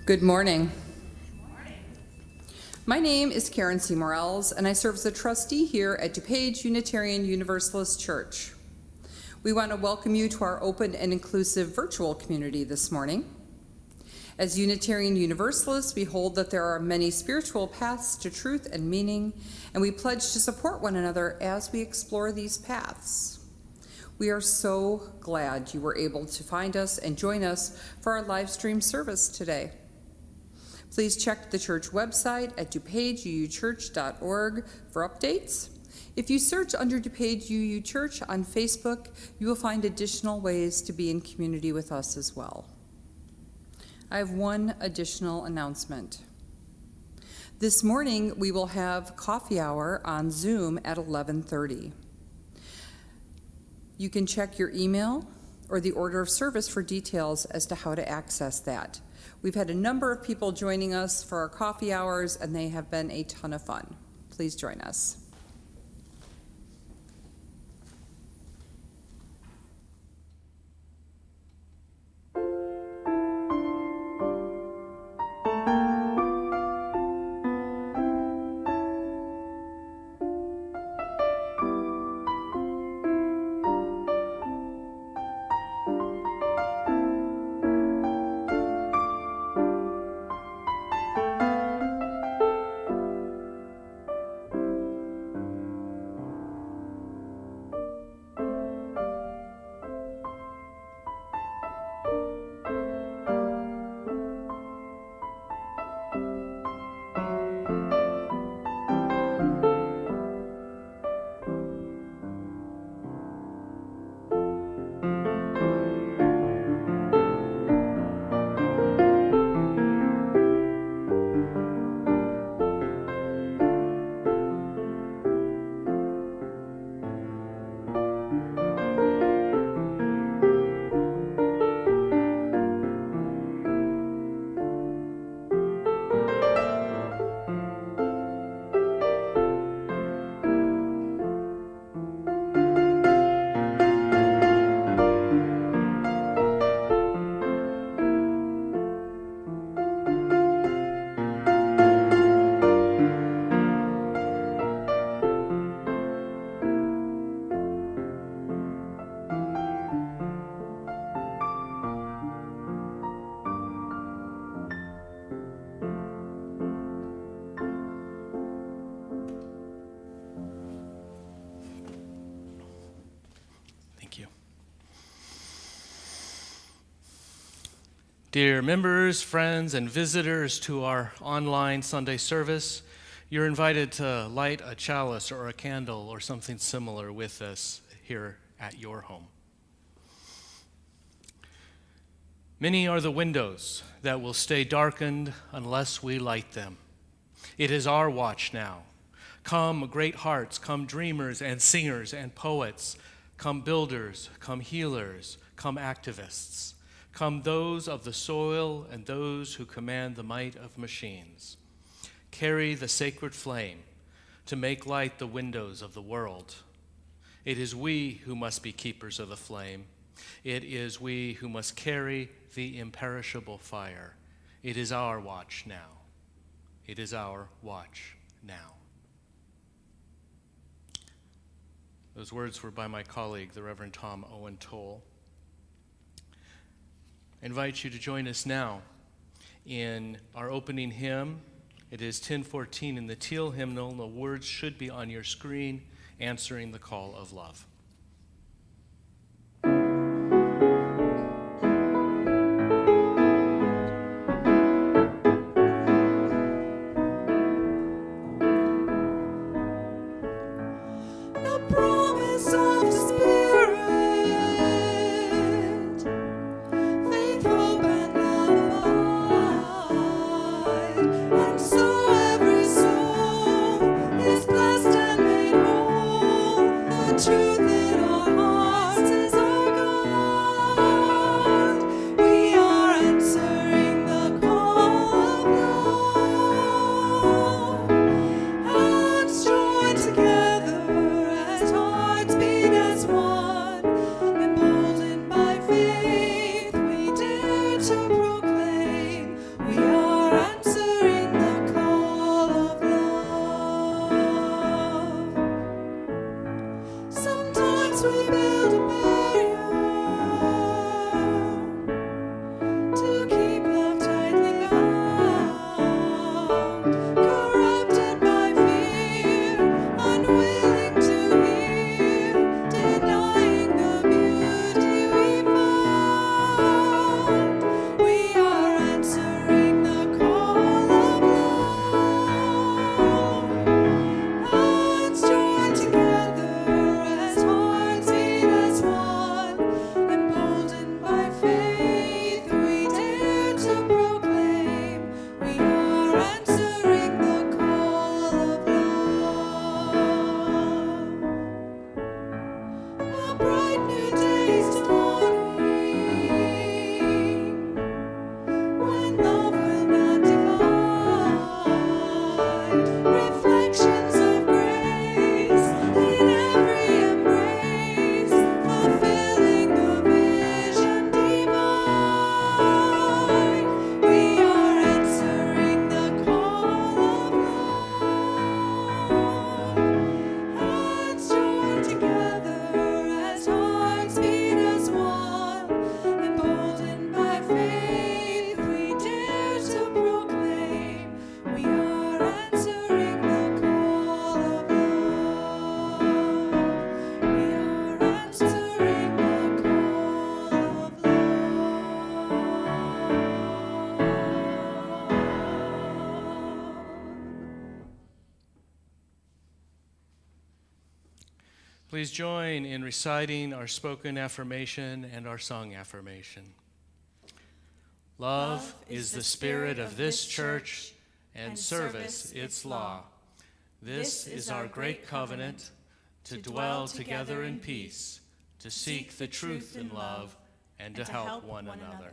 Good morning. My name is Karen Seymour-Ells, and I serve as a trustee here at DuPage Unitarian Universalist Church. We want to welcome you to our open and inclusive virtual community this morning. As Unitarian Universalists, we hold that there are many spiritual paths to truth and meaning, and we pledge to support one another as we explore these paths. We are so glad you were able to find us and join us for our live stream service today. Please check the church website at dupageuchurch.org for updates. If you search under DuPage UU Church on Facebook, you will find additional ways to be in community with us as well. I have one additional announcement. This morning, we will have coffee hour on Zoom at 11:30. You can check your email or the order of service for details as to how to access that. We've had a number of people joining us for our coffee hours, and they have been a ton of fun. Please join us. Dear members, friends, and visitors to our online Sunday service, you're invited to light a chalice or a candle or something similar with us here at your home. Many are the windows that will stay darkened unless we light them. It is our watch now. Come, great hearts, come dreamers and singers and poets, come builders, come healers, come activists. Come those of the soil and those who command the might of machines. Carry the sacred flame to make light the windows of the world. It is we who must be keepers of the flame. It is we who must carry the imperishable fire. It is our watch now. It is our watch now. Those words were by my colleague, the Reverend Tom Owen Toll. I invite you to join us now in our opening hymn. It is 10:14 in the teal hymnal. The words should be on your screen, answering the call of love. Truth Please join in reciting our spoken affirmation and our sung affirmation. Love is the spirit of this church, and service its law. This is our great covenant, to dwell together in peace, to seek the truth in love, and to help one another.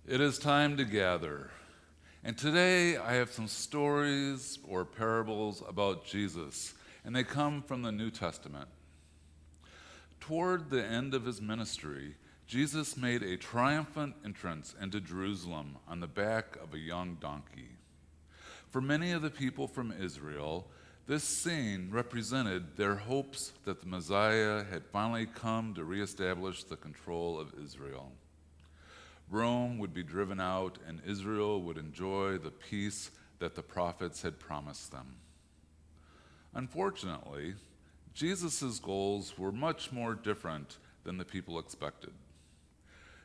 It is time to gather. And today I have some stories or parables about Jesus, and they come from the New Testament. Toward the end of his ministry, Jesus made a triumphant entrance into Jerusalem on the back of a young donkey. For many of the people from Israel, this scene represented their hopes that the Messiah had finally come to reestablish the control of Israel. Rome would be driven out, and Israel would enjoy the peace that the prophets had promised them. Unfortunately, Jesus' goals were much more different than the people expected.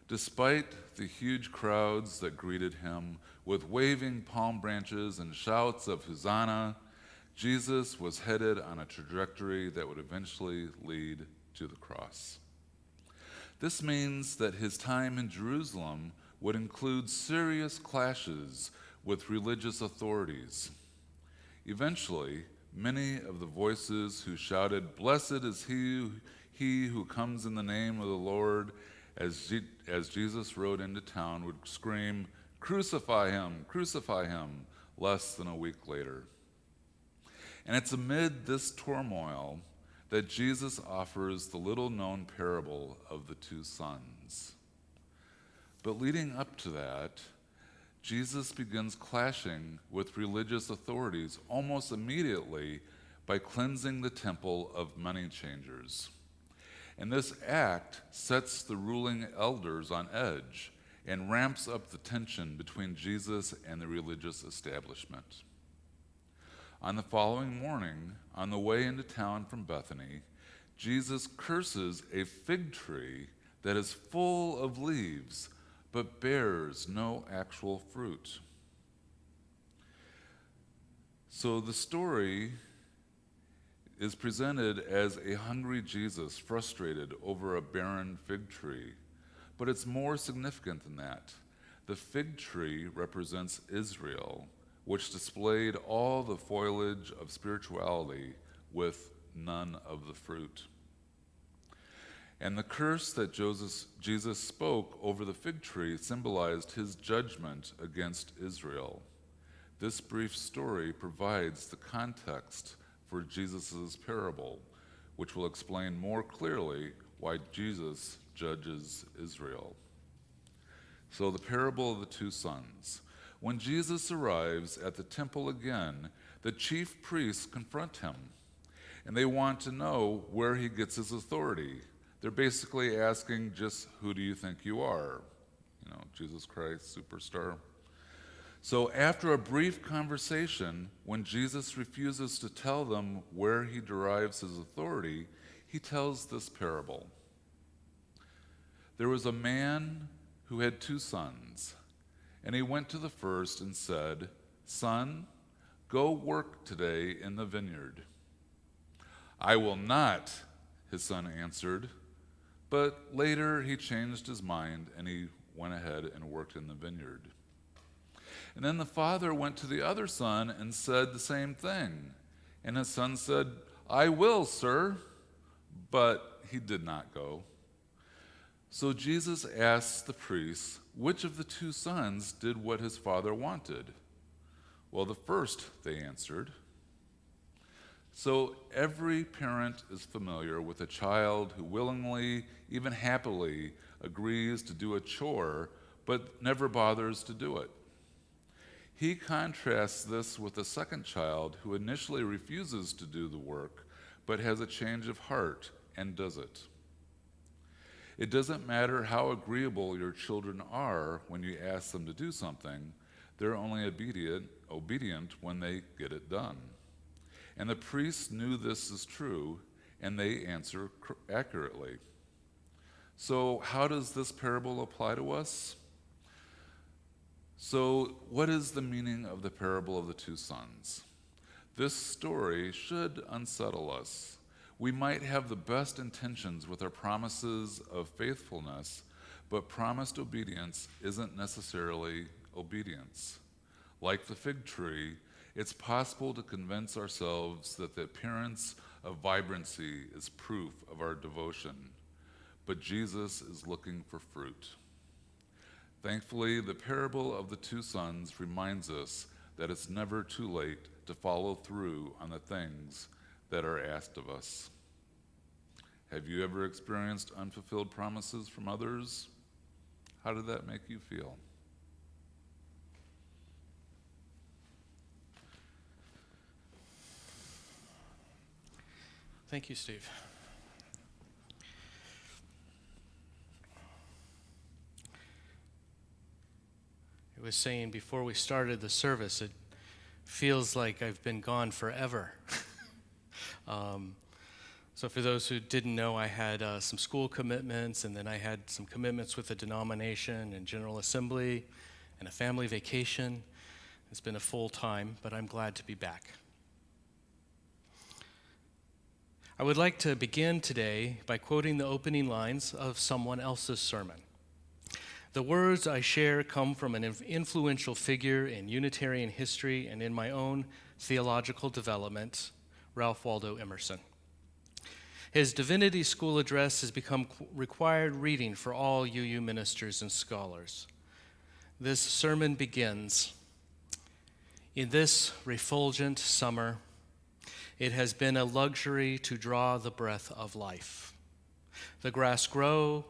Despite the huge crowds that greeted him with waving palm branches and shouts of Hosanna, Jesus was headed on a trajectory that would eventually lead to the cross. This means that his time in Jerusalem would include serious clashes with religious authorities. Eventually, many of the voices who shouted, "Blessed is he who comes in the name of the Lord," as Jesus rode into town, would scream, "Crucify him," less than a week later. And it's amid this turmoil that Jesus offers the little-known parable of the two sons. But leading up to that, Jesus begins clashing with religious authorities almost immediately by cleansing the temple of money changers. And this act sets the ruling elders on edge and ramps up the tension between Jesus and the religious establishment. On the following morning, on the way into town from Bethany, Jesus curses a fig tree that is full of leaves but bears no actual fruit. So the story is presented as a hungry Jesus frustrated over a barren fig tree, but it's more significant than that. The fig tree represents Israel, which displayed all the foliage of spirituality with none of the fruit. And the curse that Jesus spoke over the fig tree symbolized his judgment against Israel. This brief story provides the context for Jesus' parable, which will explain more clearly why Jesus judges Israel. So the parable of the two sons. When Jesus arrives at the temple again, the chief priests confront him, and they want to know where he gets his authority. They're basically asking, just who do you think you are? Jesus Christ, superstar. So after a brief conversation, when Jesus refuses to tell them where he derives his authority, he tells this parable. There was a man who had two sons. And he went to the first and said, "Son, go work today in the vineyard." "I will not," his son answered. But later he changed his mind and he went ahead and worked in the vineyard. And then the father went to the other son and said the same thing. And his son said, "I will, sir." But he did not go. So Jesus asked the priests, which of the two sons did what his father wanted? "Well, the first," they answered. So every parent is familiar with a child who willingly, even happily, agrees to do a chore, but never bothers to do it. He contrasts this with a second child who initially refuses to do the work, but has a change of heart and does it. It doesn't matter how agreeable your children are when you ask them to do something, they're only obedient when they get it done. And the priests knew this is true, and they answer accurately. So how does this parable apply to us? So what is the meaning of the parable of the two sons? This story should unsettle us. We might have the best intentions with our promises of faithfulness, but promised obedience isn't necessarily obedience. Like the fig tree, it's possible to convince ourselves that the appearance of vibrancy is proof of our devotion, but Jesus is looking for fruit. Thankfully, the parable of the two sons reminds us that it's never too late to follow through on the things that are asked of us. Have you ever experienced unfulfilled promises from others? How did that make you feel? Thank you, Steve. I was saying before we started the service, it feels like I've been gone forever. So for those who didn't know, I had some school commitments, and then I had some commitments with the denomination and General Assembly and a family vacation. It's been a full time, but I'm glad to be back. I would like to begin today by quoting the opening lines of someone else's sermon. The words I share come from an influential figure in Unitarian history and in my own theological development, Ralph Waldo Emerson. His Divinity School address has become required reading for all UU ministers and scholars. This sermon begins, "In this refulgent summer, it has been a luxury to draw the breath of life. The grass grows,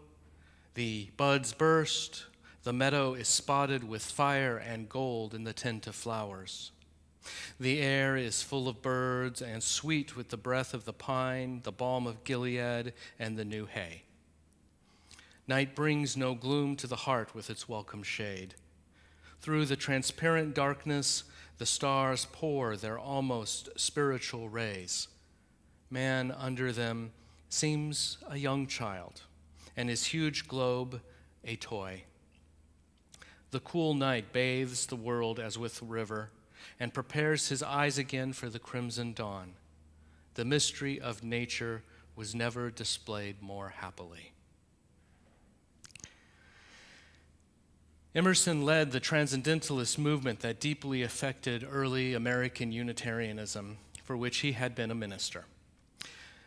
the buds burst, the meadow is spotted with fire and gold in the tint of flowers. The air is full of birds and sweet with the breath of the pine, the balm of Gilead, and the new hay. Night brings no gloom to the heart with its welcome shade. Through the transparent darkness, the stars pour their almost spiritual rays. Man under them seems a young child, and his huge globe a toy. The cool night bathes the world as with a river, and prepares his eyes again for the crimson dawn. The mystery of nature was never displayed more happily." Emerson led the Transcendentalist movement that deeply affected early American Unitarianism, for which he had been a minister.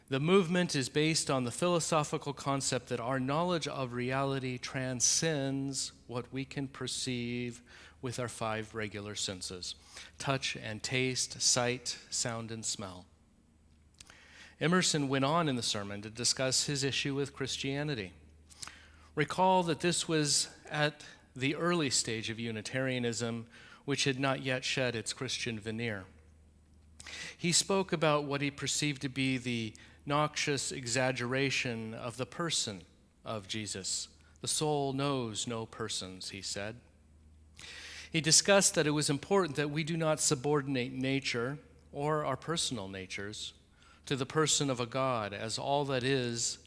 The movement is based on the philosophical concept that our knowledge of reality transcends what we can perceive with our five regular senses: touch and taste, sight, sound, and smell. Emerson went on in the sermon to discuss his issue with Christianity. Recall that this was at the early stage of Unitarianism, which had not yet shed its Christian veneer. He spoke about what he perceived to be the noxious exaggeration of the person of Jesus. The soul knows no persons, he said. He discussed that it was important that we do not subordinate nature or our personal natures to the person of a God, as all that is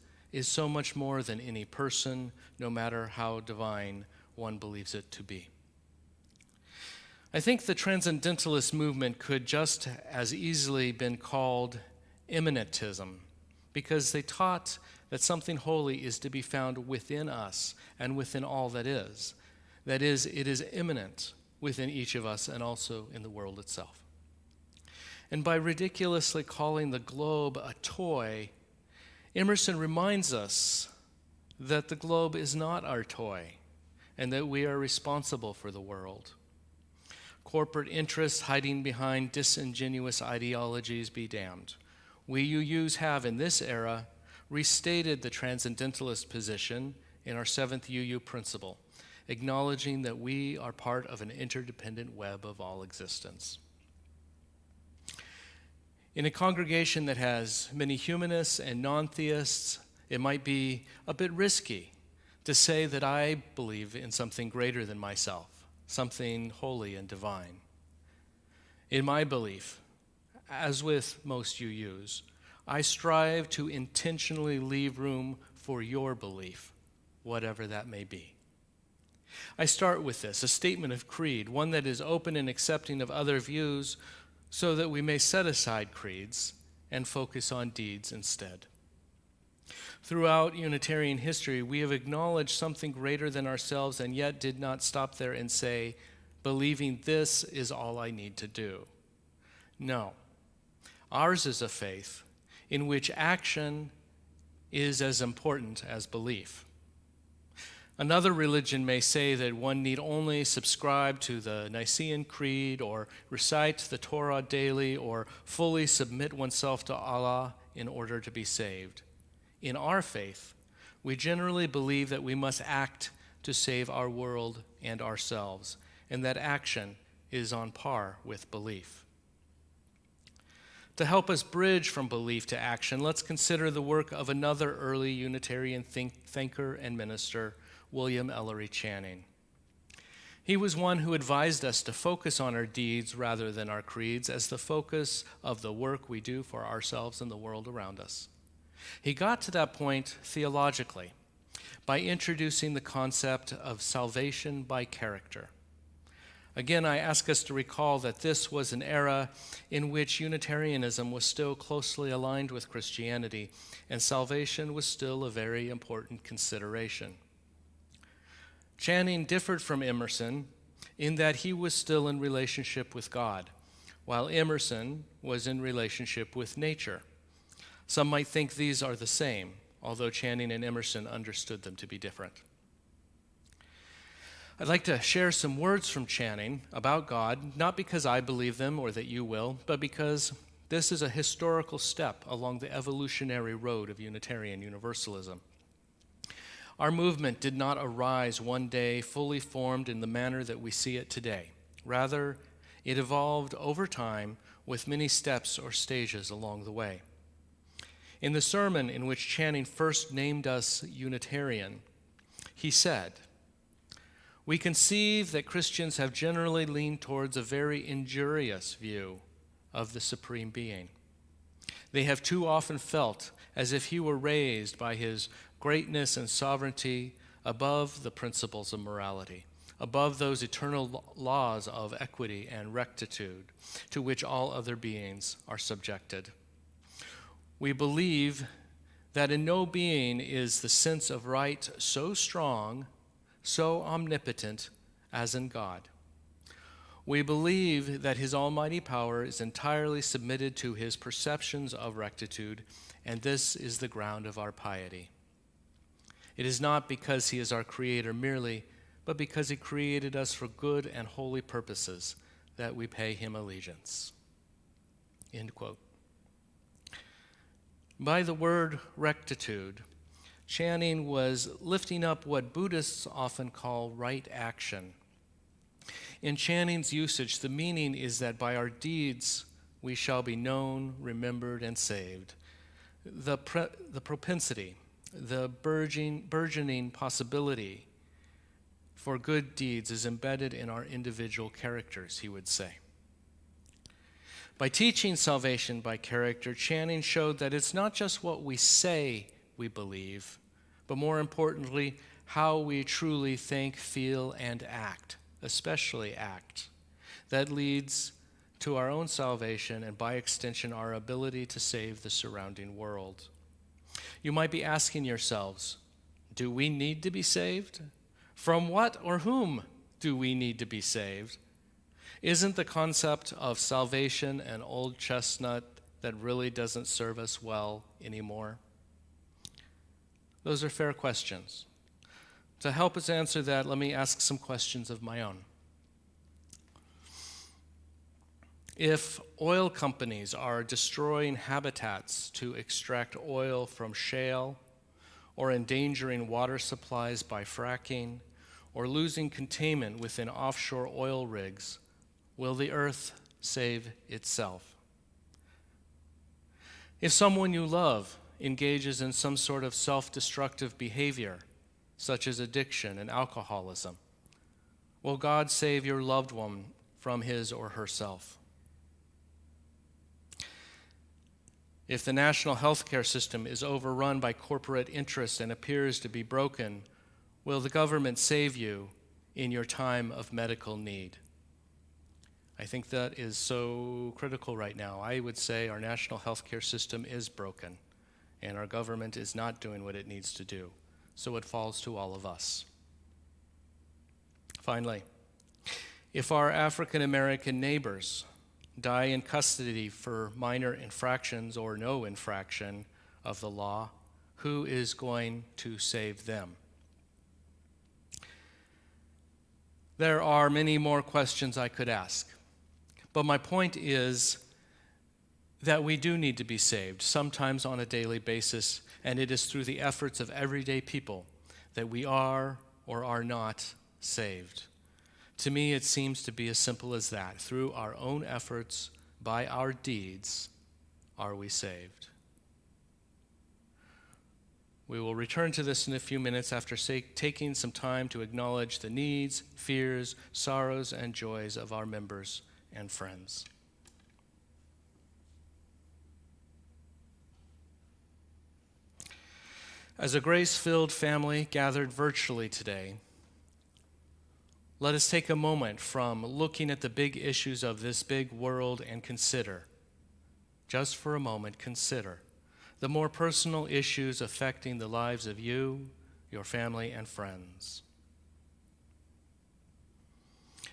so much more than any person, no matter how divine one believes it to be. I think the Transcendentalist movement could just as easily been called immanentism, because they taught that something holy is to be found within us and within all that is. That is, it is immanent within each of us and also in the world itself. And by ridiculously calling the globe a toy, Emerson reminds us that the globe is not our toy and that we are responsible for the world. Corporate interests hiding behind disingenuous ideologies be damned. we UUs have in this era restated the transcendentalist position in our 7th UU principle, acknowledging that we are part of an interdependent web of all existence. In a congregation that has many humanists and non-theists, it might be a bit risky to say that I believe in something greater than myself, something holy and divine. In my belief, as with most UUs, I strive to intentionally leave room for your belief, whatever that may be. I start with this, a statement of creed, one that is open and accepting of other views, so that we may set aside creeds and focus on deeds instead. Throughout Unitarian history, we have acknowledged something greater than ourselves and yet did not stop there and say, believing this is all I need to do. No. Ours is a faith in which action is as important as belief. Another religion may say that one need only subscribe to the Nicene Creed or recite the Torah daily or fully submit oneself to Allah in order to be saved. In our faith, we generally believe that we must act to save our world and ourselves, and that action is on par with belief. To help us bridge from belief to action, let's consider the work of another early Unitarian thinker and minister, William Ellery Channing. He was one who advised us to focus on our deeds rather than our creeds as the focus of the work we do for ourselves and the world around us. He got to that point theologically by introducing the concept of salvation by character. Again, I ask us to recall that this was an era in which Unitarianism was still closely aligned with Christianity, and salvation was still a very important consideration. Channing differed from Emerson in that he was still in relationship with God, while Emerson was in relationship with nature. Some might think these are the same, although Channing and Emerson understood them to be different. I'd like to share some words from Channing about God, not because I believe them or that you will, but because this is a historical step along the evolutionary road of Unitarian Universalism. Our movement did not arise one day fully formed in the manner that we see it today. Rather, it evolved over time with many steps or stages along the way. In the sermon in which Channing first named us Unitarian, he said, "We conceive that Christians have generally leaned towards a very injurious view of the Supreme Being. They have too often felt as if he were raised by his greatness and sovereignty above the principles of morality, above those eternal laws of equity and rectitude to which all other beings are subjected. We believe that in no being is the sense of right so strong, so omnipotent as in God. We believe that his almighty power is entirely submitted to his perceptions of rectitude, and this is the ground of our piety. It is not because he is our creator merely, but because he created us for good and holy purposes that we pay him allegiance." End quote. By the word rectitude, Channing was lifting up what Buddhists often call right action. In Channing's usage, the meaning is that by our deeds we shall be known, remembered, and saved. The propensity, the burgeoning possibility for good deeds is embedded in our individual characters, he would say. By teaching salvation by character, Channing showed that it's not just what we say we believe, but more importantly, how we truly think, feel, and act, especially act, that leads to our own salvation and by extension our ability to save the surrounding world. You might be asking yourselves, do we need to be saved? From what or whom do we need to be saved? Isn't the concept of salvation an old chestnut that really doesn't serve us well anymore? Those are fair questions. To help us answer that, let me ask some questions of my own. If oil companies are destroying habitats to extract oil from shale, or endangering water supplies by fracking, or losing containment within offshore oil rigs, will the earth save itself? If someone you love engages in some sort of self-destructive behavior, such as addiction and alcoholism, will God save your loved one from his or herself? If the national healthcare system is overrun by corporate interests and appears to be broken, will the government save you in your time of medical need? I think that is so critical right now. I would say our national healthcare system is broken, and our government is not doing what it needs to do. So it falls to all of us. Finally, if our African American neighbors die in custody for minor infractions or no infraction of the law, who is going to save them? There are many more questions I could ask, but my point is that we do need to be saved, sometimes on a daily basis, and it is through the efforts of everyday people that we are or are not saved. To me, it seems to be as simple as that. Through our own efforts, by our deeds, are we saved. We will return to this in a few minutes after taking some time to acknowledge the needs, fears, sorrows, and joys of our members and friends. As a grace-filled family gathered virtually today, let us take a moment from looking at the big issues of this big world and consider, just for a moment, consider the more personal issues affecting the lives of you, your family, and friends.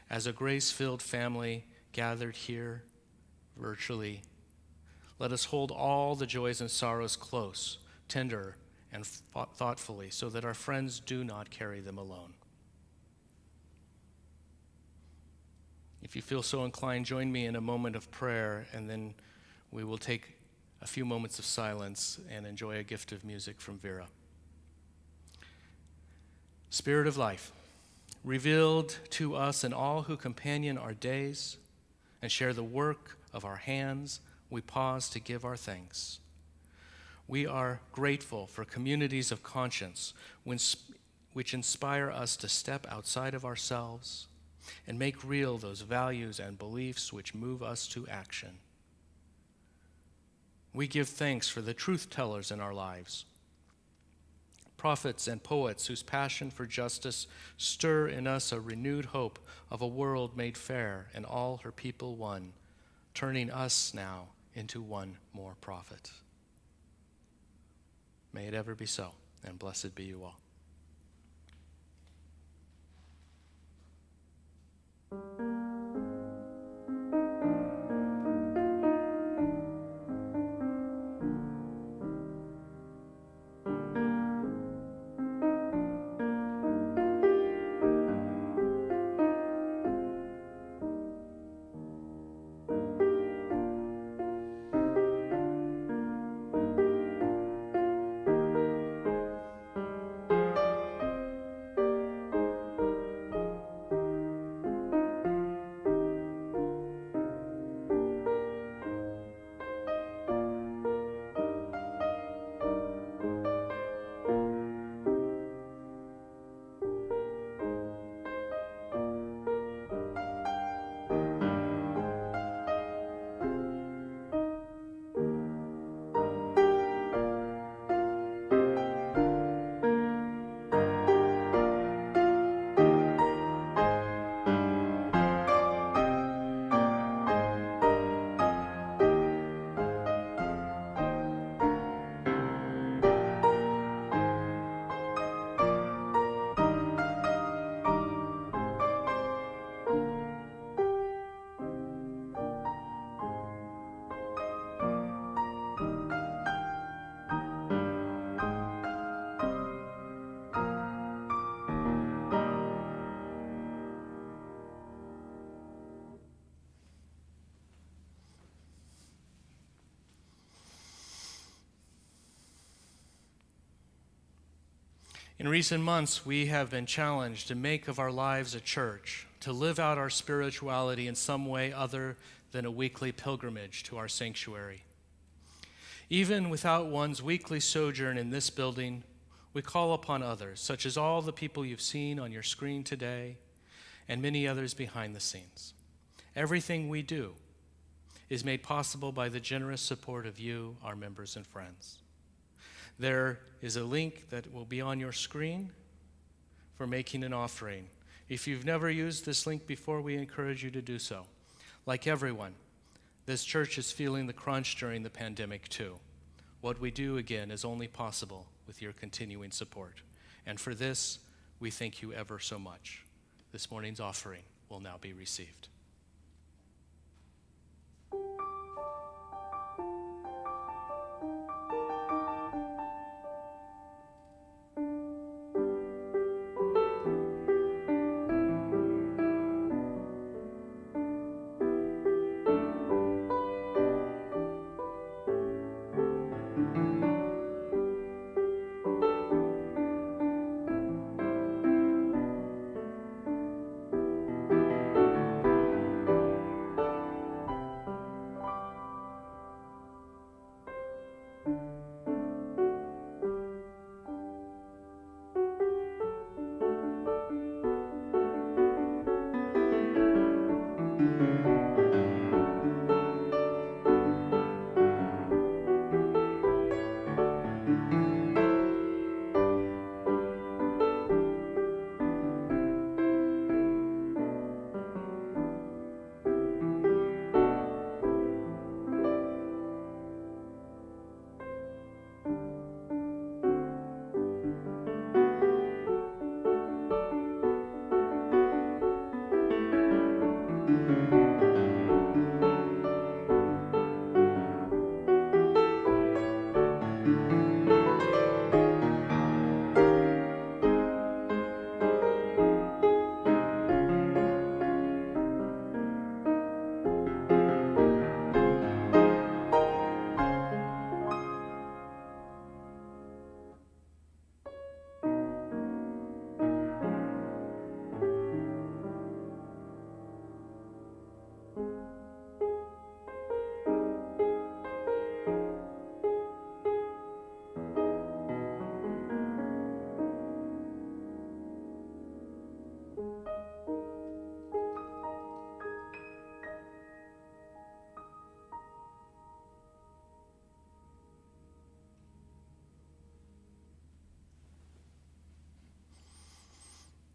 As a grace-filled family gathered here virtually, let us hold all the joys and sorrows close, tender, and thoughtfully, so that our friends do not carry them alone. If you feel so inclined, join me in a moment of prayer, and then we will take a few moments of silence and enjoy a gift of music from Vera. Spirit of life, revealed to us and all who companion our days and share the work of our hands, we pause to give our thanks. We are grateful for communities of conscience which inspire us to step outside of ourselves and make real those values and beliefs which move us to action. We give thanks for the truth tellers in our lives, prophets and poets whose passion for justice stir in us a renewed hope of a world made fair and all her people one, turning us now into one more prophet. May it ever be so, and blessed be you all. In recent months, we have been challenged to make of our lives a church, to live out our spirituality in some way other than a weekly pilgrimage to our sanctuary. Even without one's weekly sojourn in this building, we call upon others, such as all the people you've seen on your screen today and many others behind the scenes. Everything we do is made possible by the generous support of you, our members and friends. There is a link that will be on your screen for making an offering. If you've never used this link before, we encourage you to do so. Like everyone, this church is feeling the crunch during the pandemic too. What we do, again, is only possible with your continuing support. And for this, we thank you ever so much. This morning's offering will now be received.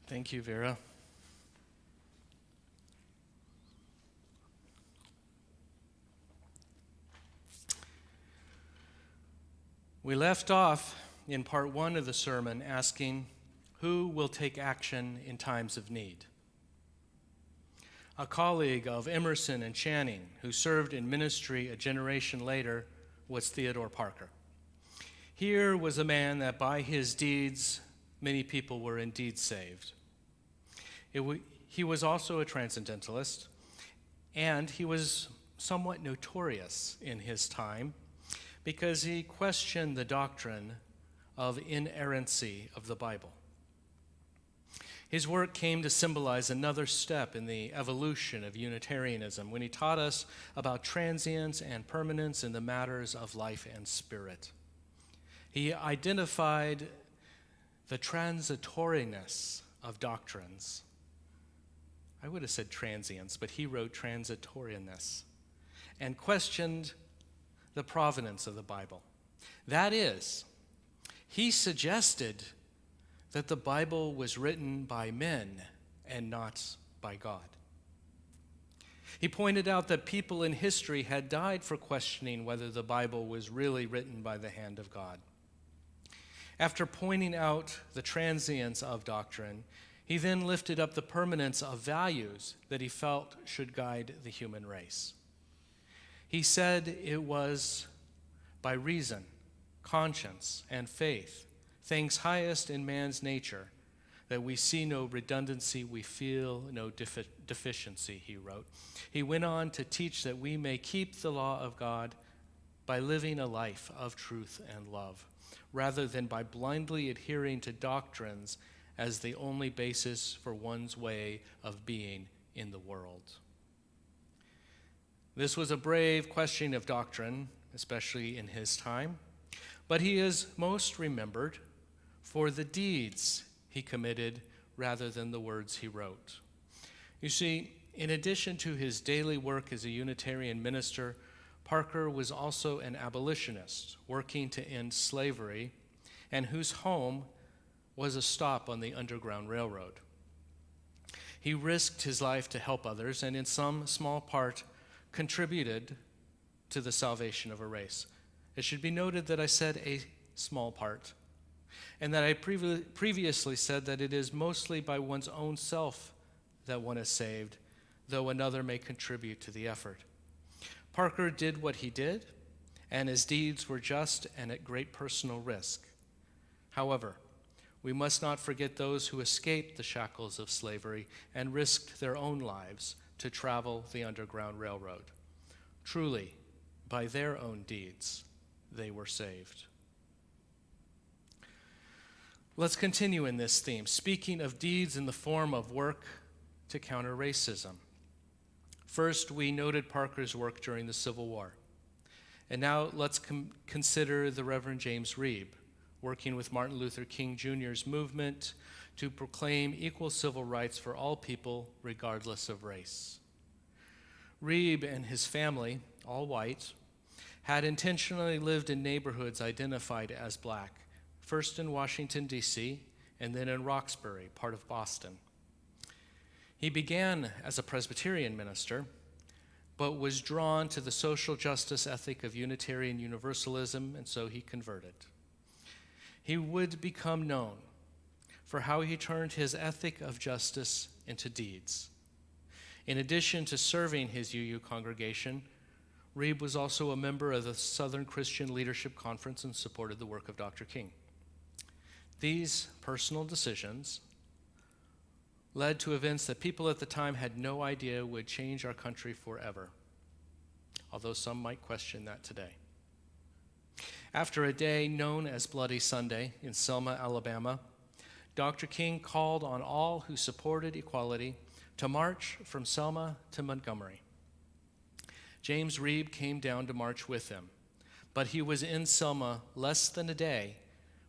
Thank you, Vera. We left off in part one of the sermon asking, who will take action in times of need? A colleague of Emerson and Channing, who served in ministry a generation later, was Theodore Parker. Here was a man that by his deeds, many people were indeed saved. He was also a transcendentalist, and he was somewhat notorious in his time because he questioned the doctrine of inerrancy of the Bible. His work came to symbolize another step in the evolution of Unitarianism when he taught us about transience and permanence in the matters of life and spirit. He identified the transitoriness of doctrines. I would have said transience, but he wrote transitoriness, and questioned the provenance of the Bible. That is, he suggested that the Bible was written by men and not by God. He pointed out that people in history had died for questioning whether the Bible was really written by the hand of God. After pointing out the transience of doctrine, he then lifted up the permanence of values that he felt should guide the human race. He said it was by reason, conscience, and faith, things highest in man's nature, that we see no redundancy, we feel no deficiency, he wrote. He went on to teach that we may keep the law of God by living a life of truth and love, rather than by blindly adhering to doctrines as the only basis for one's way of being in the world. This was a brave questioning of doctrine, especially in his time, but he is most remembered for the deeds he committed rather than the words he wrote. You see, in addition to his daily work as a Unitarian minister, Parker was also an abolitionist working to end slavery and whose home was a stop on the Underground Railroad. He risked his life to help others and in some small part contributed to the salvation of a race. It should be noted that I said a small part, and that I previously said that it is mostly by one's own self that one is saved, though another may contribute to the effort. Parker did what he did, and his deeds were just and at great personal risk. However, we must not forget those who escaped the shackles of slavery and risked their own lives to travel the Underground Railroad. Truly, by their own deeds, they were saved. Let's continue in this theme, speaking of deeds in the form of work to counter racism. First, we noted Parker's work during the Civil War. And now let's consider the Reverend James Reeb, working with Martin Luther King Jr.'s movement to proclaim equal civil rights for all people, regardless of race. Reeb and his family, all white, had intentionally lived in neighborhoods identified as black, first in Washington, D.C., and then in Roxbury, part of Boston. He began as a Presbyterian minister, but was drawn to the social justice ethic of Unitarian Universalism, and so he converted. He would become known for how he turned his ethic of justice into deeds. In addition to serving his UU congregation, Reeb was also a member of the Southern Christian Leadership Conference and supported the work of Dr. King. These personal decisions led to events that people at the time had no idea would change our country forever, although some might question that today. After a day known as Bloody Sunday in Selma, Alabama, Dr. King called on all who supported equality to march from Selma to Montgomery. James Reeb came down to march with him, but he was in Selma less than a day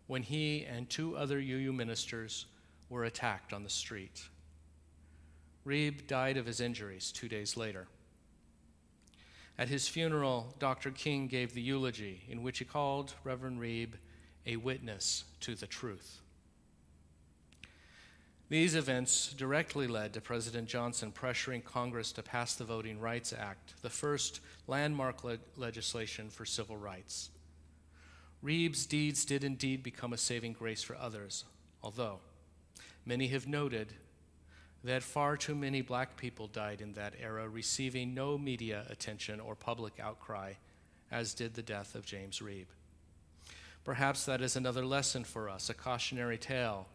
when he and two other UU ministers were attacked on the street. Reeb died of his injuries 2 days later. At his funeral, Dr. King gave the eulogy in which he called Reverend Reeb a witness to the truth. These events directly led to President Johnson pressuring Congress to pass the Voting Rights Act, the first landmark legislation for civil rights. Reeb's deeds did indeed become a saving grace for others, although many have noted that far too many black people died in that era, receiving no media attention or public outcry, as did the death of James Reeb. Perhaps that is another lesson for us, a cautionary tale,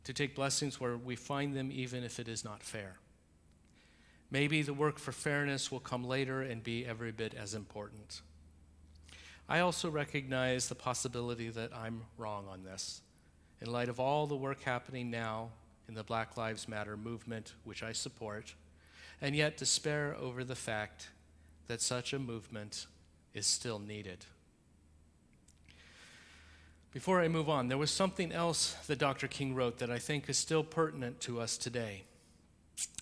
to take blessings where we find them even if it is not fair. Maybe the work for fairness will come later and be every bit as important. I also recognize the possibility that I'm wrong on this, in light of all the work happening now in the Black Lives Matter movement, which I support, and yet despair over the fact that such a movement is still needed. Before I move on, there was something else that Dr. King wrote that I think is still pertinent to us today.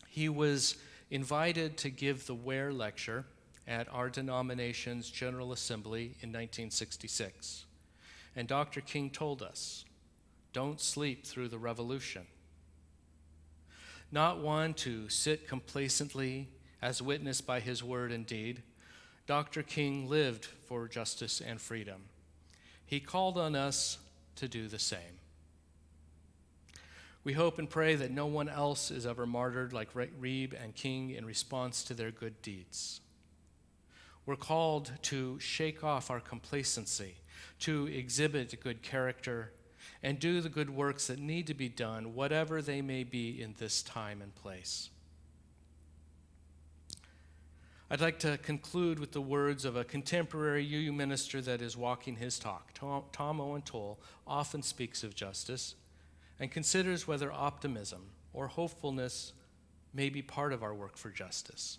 He was invited to give the Ware Lecture at our denomination's General Assembly in 1966. And Dr. King told us, don't sleep through the revolution. Not one to sit complacently as witnessed by his word and deed, Dr. King lived for justice and freedom. He called on us to do the same. We hope and pray that no one else is ever martyred like Reeb and King in response to their good deeds. We're called to shake off our complacency, to exhibit good character, and do the good works that need to be done, whatever they may be in this time and place. I'd like to conclude with the words of a contemporary UU minister that is walking his talk. Tom Owen Toole often speaks of justice and considers whether optimism or hopefulness may be part of our work for justice.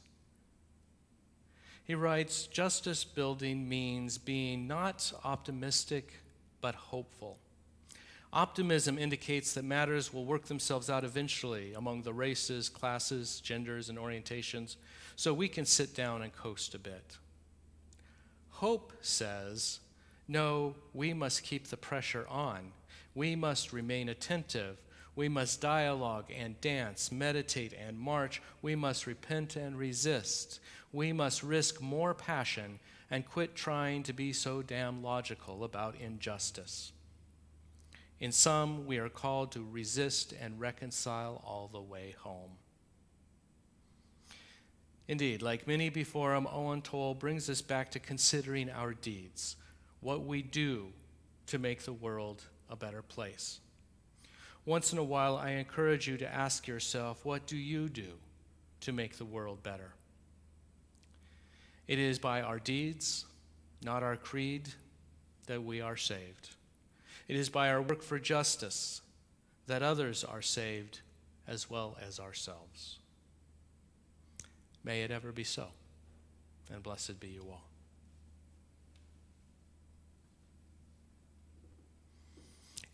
He writes, "Justice building means being not optimistic, but hopeful. Optimism indicates that matters will work themselves out eventually among the races, classes, genders, and orientations, so we can sit down and coast a bit. Hope says, no, we must keep the pressure on. We must remain attentive. We must dialogue and dance, meditate and march. We must repent and resist. We must risk more passion and quit trying to be so damn logical about injustice. In sum, we are called to resist and reconcile all the way home." Indeed, like many before him, Owen Toole brings us back to considering our deeds, what we do to make the world a better place. Once in a while, I encourage you to ask yourself, what do you do to make the world better? It is by our deeds, not our creed, that we are saved. It is by our work for justice that others are saved as well as ourselves. May it ever be so, and blessed be you all.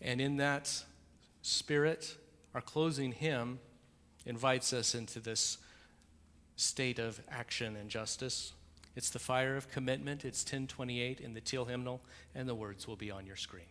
And in that spirit, our closing hymn invites us into this state of action and justice. It's the Fire of Commitment. It's 1028 in the Teal hymnal, and the words will be on your screen.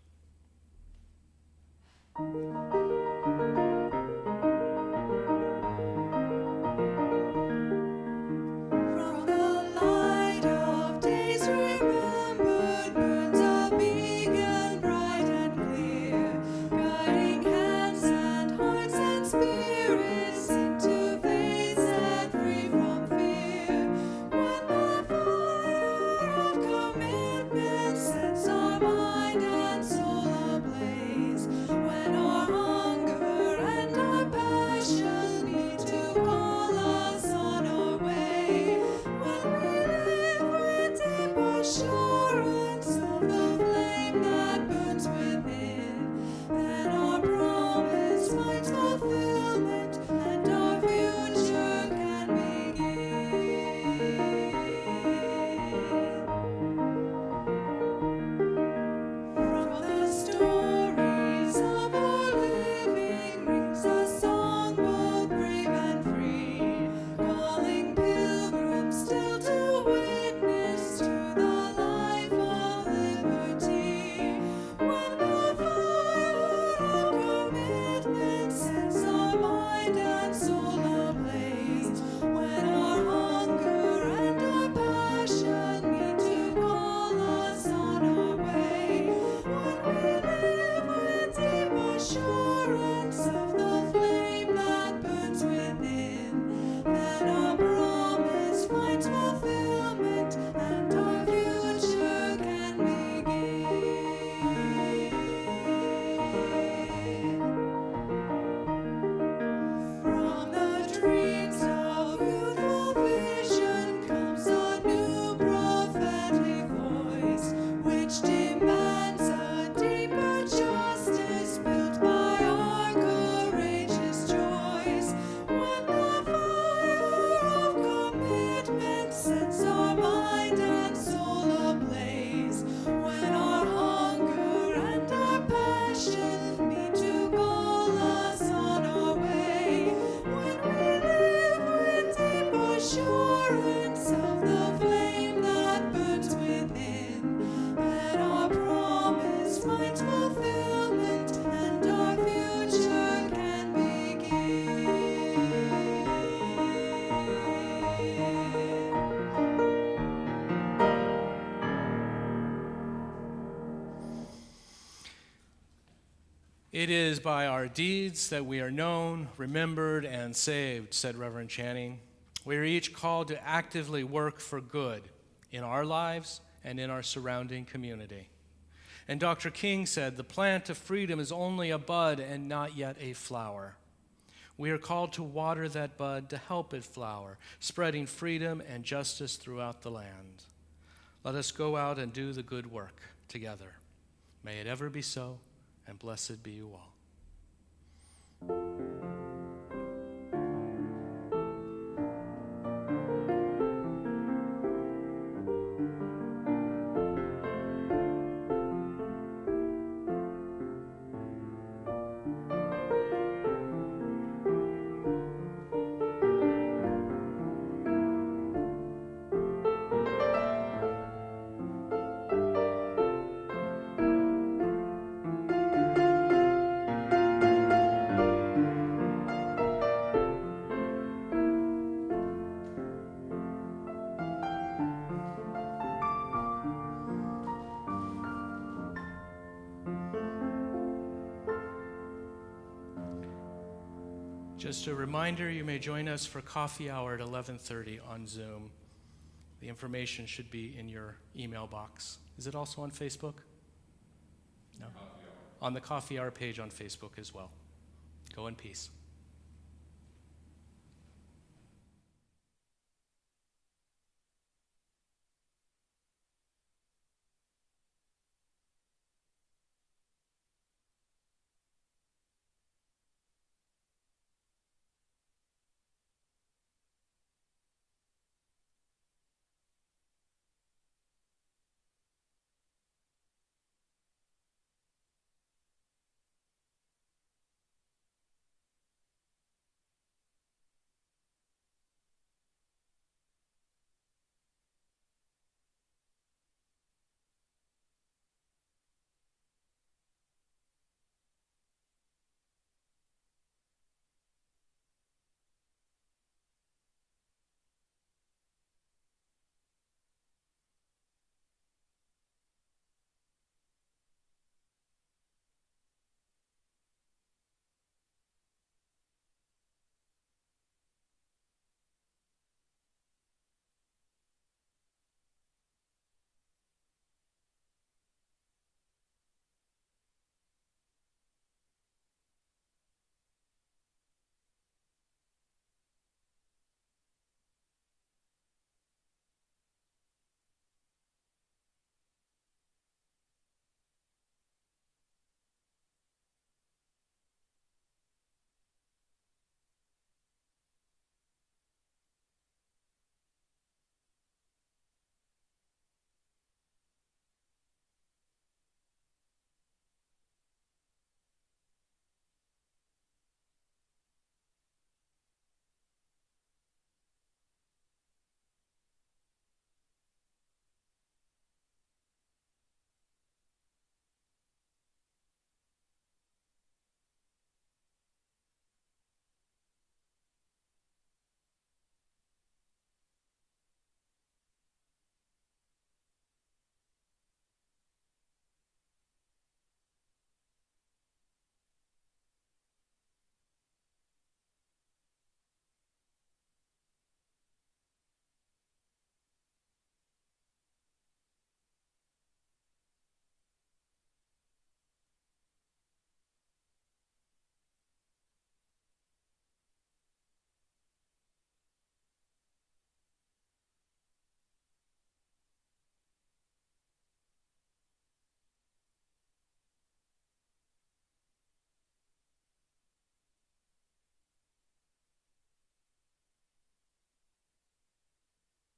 "It is by our deeds that we are known, remembered, and saved," said Reverend Channing. "We are each called to actively work for good in our lives and in our surrounding community." And Dr. King said, "The plant of freedom is only a bud and not yet a flower. We are called to water that bud, to help it flower, spreading freedom and justice throughout the land. Let us go out and do the good work together. May it ever be so, and blessed be you all. Just a reminder, you may join us for coffee hour at 11:30 on Zoom. The information should be in your email box. Is it also on Facebook? No? On the coffee hour page on Facebook as well. Go in peace.